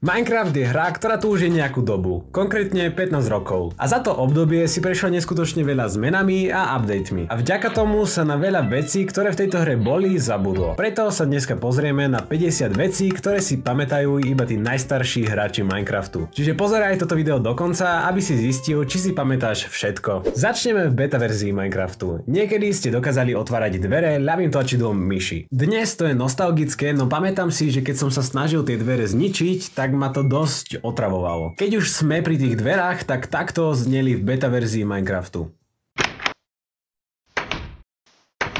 Minecraft je hra, ktorá tu už je nejakú dobu, konkrétne 15 rokov. A za to obdobie si prešlo neskutočne veľa zmenami a updatemi. A vďaka tomu sa na veľa vecí, ktoré v tejto hre boli, zabudlo. Preto sa dneska pozrieme na 50 vecí, ktoré si pamätajú iba tí najstarší hráči Minecraftu. Čiže pozeraj toto video do konca, aby si zistil, či si pamätáš všetko. Začneme v beta verzii Minecraftu. Niekedy ste dokázali otvárať dvere ľavým tlačidlom myši. Dnes to je nostalgické, no pamätám si, že keď som sa snažil tie dvere zničiť, tak ma to dosť otravovalo. Keď už sme pri tých dverách, tak takto zneli v beta verzii Minecraftu.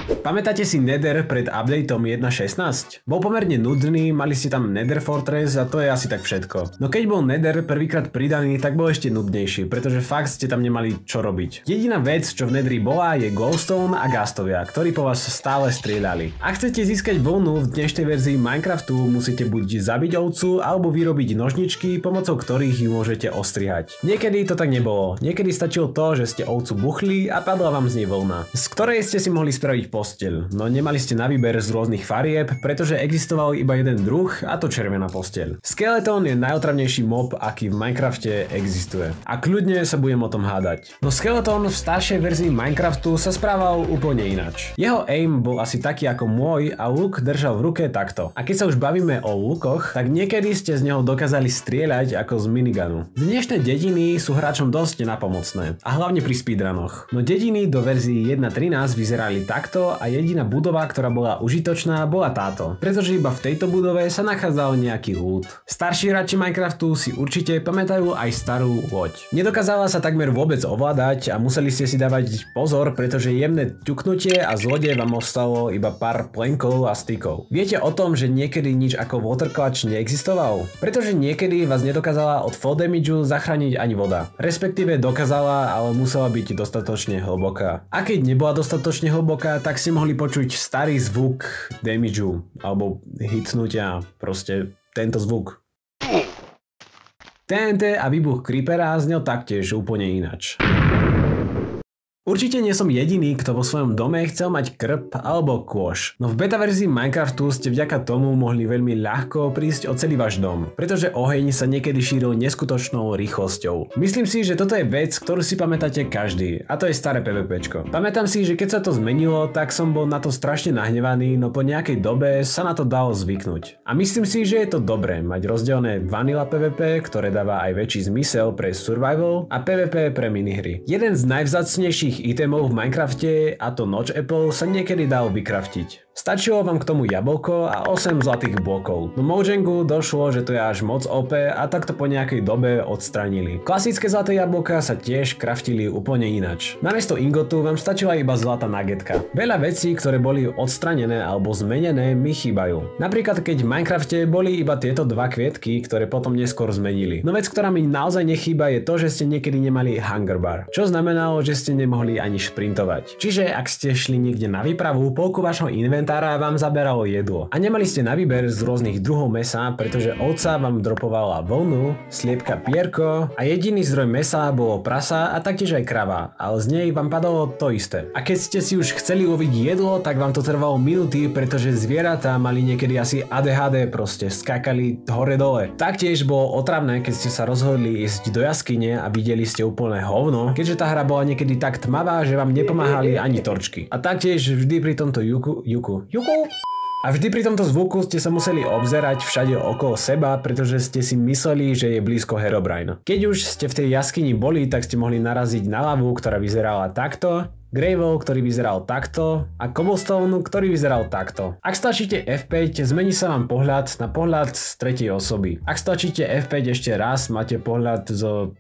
Pamätáte si Nether pred updateom 1.16? Bol pomerne nudný, mali ste tam Nether Fortress a to je asi tak všetko. No keď bol Nether prvýkrát pridaný, tak bol ešte nudnejší, pretože fakt ste tam nemali čo robiť. Jediná vec, čo v Netheri bola, je Glowstone a Ghastovia, ktorí po vás stále strieľali. Ak chcete získať vlnu v dnešnej verzii Minecraftu, musíte buď zabiť ovcu, alebo vyrobiť nožničky, pomocou ktorých ju môžete ostrihať. Niekedy to tak nebolo. Niekedy stačilo to, že ste ovcu buchli a padla vám z nej vlna, z ktorej ste si mohli spraviť posteľ. No nemali ste na výber z rôznych farieb, pretože existoval iba jeden druh, a to červená posteľ. Skeleton je najotravnejší mob, aký v Minecrafte existuje. A kľudne sa budem o tom hádať. No Skeleton v staršej verzii Minecraftu sa správal úplne inač. Jeho aim bol asi taký ako môj a luk držal v ruke takto. A keď sa už bavíme o lukoch, tak niekedy ste z neho dokázali strieľať ako z minigunu. Dnešné dediny sú hráčom dosť napomocné, a hlavne pri speedrunoch. No dediny do verzii 1.13 vyzerali takto a jediná budova, ktorá bola užitočná, bola táto, pretože iba v tejto budove sa nachádzal nejaký loot. Starší hráči Minecraftu si určite pamätajú aj starú loď. Nedokázala sa takmer vôbec ovládať a museli ste si dávať pozor, pretože jemné ťuknutie a z lode vám ostalo iba pár plenkov a stykov. Viete o tom, že niekedy nič ako water clutch neexistoval? Pretože niekedy vás nedokázala od fall damageu zachrániť ani voda. Respektíve dokázala, ale musela byť dostatočne hlboká. A keď nebola dostatočne hlboká, tak si mohli počuť starý zvuk damageu alebo hitnutia, proste tento zvuk. TNT a výbuch creepera znel taktiež úplne inač. Určite nie som jediný, kto vo svojom dome chcel mať krb alebo kôš. No v beta verzii Minecraftu ste vďaka tomu mohli veľmi ľahko prísť o celý váš dom, pretože oheň sa niekedy šíril neskutočnou rýchlosťou. Myslím si, že toto je vec, ktorú si pamätáte každý, a to je staré PvPčko. Pamätám si, že keď sa to zmenilo, tak som bol na to strašne nahnevaný, no po nejakej dobe sa na to dalo zvyknúť. A myslím si, že je to dobré mať rozdelené vanilla PvP, ktoré dáva aj väčší zmysel pre survival, a PvP pre minihry. Jeden z najvzácnejších itemov v Minecrafte, a to Notch Apple, sa niekedy dal vykraftiť. Stačilo vám k tomu jablko a 8 zlatých blokov. No Mojangu došlo, že to je až moc OP, a takto po nejakej dobe odstránili. Klasické zlaté jablka sa tiež kraftili úplne inač. Namiesto ingotu vám stačila iba zlatá nagetka. Veľa vecí, ktoré boli odstranené alebo zmenené, mi chýbajú. Napríklad keď v Minecrafte boli iba tieto dva kvietky, ktoré potom neskôr zmenili. No vec, ktorá mi naozaj nechýba, je to, že ste niekedy nemali hunger bar, čo znamenalo, že ste nemohli ani šprintovať. Čiže ak ste šli niekde na výpravu, polku vášho inventára vám zaberalo jedlo. A nemali ste na výber z rôznych druhov mesa, pretože ovca vám dropovala vlnu, sliepka pierko a jediný zdroj mesa bolo prasa a taktiež aj krava, ale z nej vám padalo to isté. A keď ste si už chceli loviť jedlo, tak vám to trvalo minúty, pretože zvieratá mali niekedy asi ADHD, proste skákali hore dole. Taktiež bolo otravné, keď ste sa rozhodli ísť do jaskyne a videli ste úplné hovno, keďže tá hra bola niekedy tak tmavá, že vám nepomáhali ani torčky. A taktiež vždy pri tomto A vždy pri tomto zvuku ste sa museli obzerať všade okolo seba, pretože ste si mysleli, že je blízko Herobrine. Keď už ste v tej jaskyni boli, tak ste mohli naraziť na lavu, ktorá vyzerala takto, gravel, ktorý vyzeral takto, a cobblestone, ktorý vyzeral takto. Ak stlačíte F5, zmení sa vám pohľad na pohľad z tretej osoby. Ak stlačíte F5 ešte raz, máte pohľad zo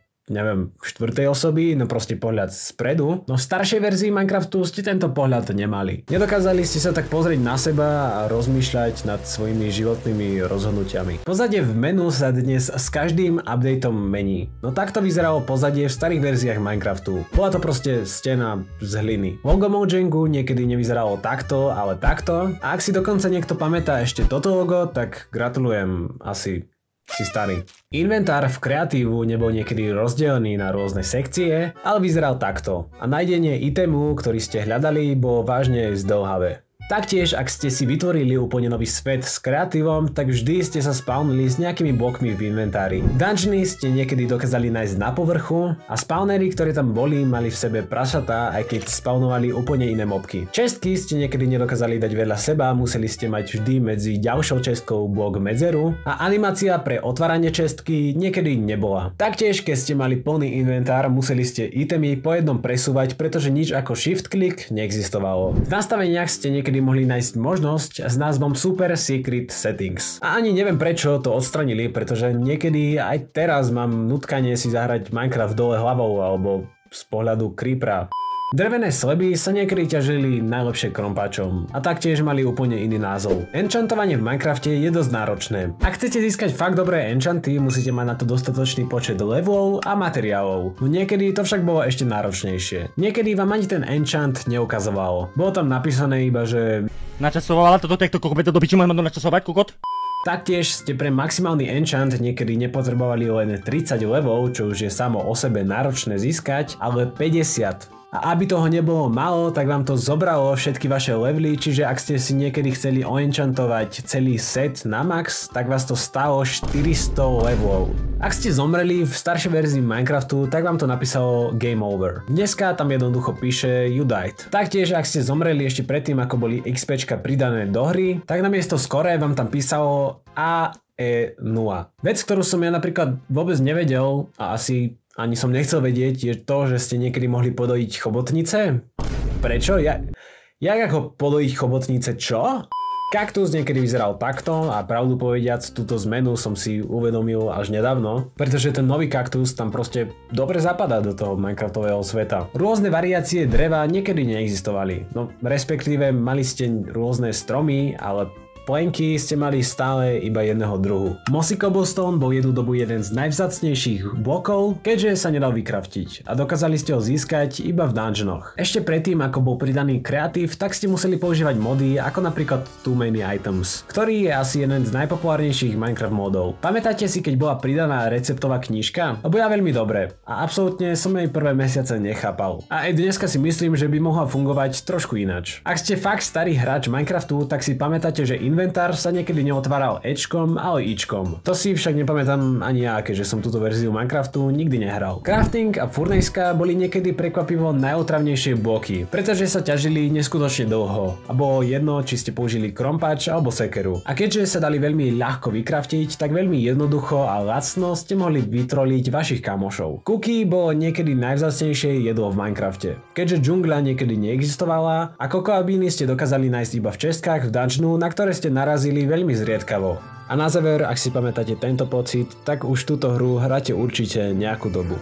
štvrtej osoby, no proste pohľad spredu. No v staršej verzii Minecraftu ste tento pohľad nemali. Nedokázali ste sa tak pozrieť na seba a rozmýšľať nad svojimi životnými rozhodnutiami. Pozadie v menu sa dnes s každým updateom mení. No takto vyzeralo pozadie v starých verziách Minecraftu. Bola to proste stena z hliny. Logo Mojangu niekedy nevyzeralo takto, ale takto. A ak si dokonca niekto pamätá ešte toto logo, tak gratulujem, asi si starý. Inventár v kreatívu nebol niekedy rozdelený na rôzne sekcie, ale vyzeral takto. A nájdenie itemu, ktorý ste hľadali, bolo vážne zdĺhavé. Taktiež, ak ste si vytvorili úplne nový svet s kreatívom, tak vždy ste sa spawnili s nejakými blokmi v inventári. Dungeony ste niekedy dokázali nájsť na povrchu a spawnery, ktoré tam boli, mali v sebe prasatá, aj keď spawnovali úplne iné mobky. Čestky ste niekedy nedokázali dať vedľa seba, museli ste mať vždy medzi ďalšou čestkou blok medzeru a animácia pre otváranie čestky niekedy nebola. Taktiež, keď ste mali plný inventár, museli ste itemy po jednom presúvať, pretože nič ako shift click neexistovalo. V nastaveniach ste niekedy mohli nájsť možnosť s názvom Super Secret Settings. A ani neviem prečo to odstranili, pretože niekedy aj teraz mám nutkanie si zahrať Minecraft dole hlavou alebo z pohľadu creepera. Drevené sleby sa niekedy ťažili najlepšie krompáčom a taktiež mali úplne iný názov. Enchantovanie v Minecrafte je dosť náročné. Ak chcete získať fakt dobré enchanty, musíte mať na to dostatočný počet levelov a materiálov. Niekedy to však bolo ešte náročnejšie. Niekedy vám ani ten enchant neukazoval. Bolo tam napísané iba, že načasovala toto takto kokot, do piči môžeme to načasovať, kokot? Taktiež ste pre maximálny enchant niekedy nepotrebovali len 30 levelov, čo už je samo o sebe náročné získať, ale 50. A aby toho nebolo málo, tak vám to zobralo všetky vaše levely, čiže ak ste si niekedy chceli oenchantovať celý set na max, tak vás to stálo 400 levelov. Ak ste zomreli v staršej verzii Minecraftu, tak vám to napísalo Game Over. Dneska tam jednoducho píše You died. Taktiež ak ste zomreli ešte predtým, ako boli XPčka pridané do hry, tak namiesto skore vám tam písalo AE0. Vec, ktorú som ja napríklad vôbec nevedel a asi ani som nechcel vedieť, je to, že ste niekedy mohli podojiť chobotnice. Prečo? Jak ako podojiť chobotnice čo? Kaktus niekedy vyzeral takto a pravdu povediac túto zmenu som si uvedomil až nedávno, pretože ten nový kaktus tam proste dobre zapadá do toho Minecraftového sveta. Rôzne variácie dreva niekedy neexistovali, no respektíve mali ste rôzne stromy, ale plenky ste mali stále iba jedného druhu. Mossy Cobblestone bol jednu dobu jeden z najvzácnejších blokov, keďže sa nedal vykraftiť a dokázali ste ho získať iba v dungeonoch. Ešte predtým, ako bol pridaný kreatív, tak ste museli používať mody ako napríklad Too Many Items, ktorý je asi jeden z najpopulárnejších Minecraft modov. Pamätáte si, keď bola pridaná receptová knižka? Lebo ja veľmi dobre a absolútne som jej prvé mesiace nechápal. A aj dneska si myslím, že by mohla fungovať trošku inač. Ak ste fakt starý hráč Minecraftu, tak si pamätáte, že inventár sa niekedy neotváral Ečkom, ale Ičkom. To si však nepamätám ani ja, keďže som túto verziu Minecraftu nikdy nehral. Crafting a furnejska boli niekedy prekvapivo najotravnejšie bloky, pretože sa ťažili neskutočne dlho a bolo jedno, či ste použili krompáč alebo sekeru. A keďže sa dali veľmi ľahko vykraftiť, tak veľmi jednoducho a lacno ste mohli vytroliť vašich kamošov. Cookie bolo niekedy najvzácnejšie jedlo v Minecrafte. Keďže džungľa niekedy neexistovala a kokoabíny ste dokázali nájsť iba v čestkách v dungeonu, na ktoré ste narazili veľmi zriedkavo. A na záver, ak si pamätáte tento pocit, tak už túto hru hráte určite nejakú dobu.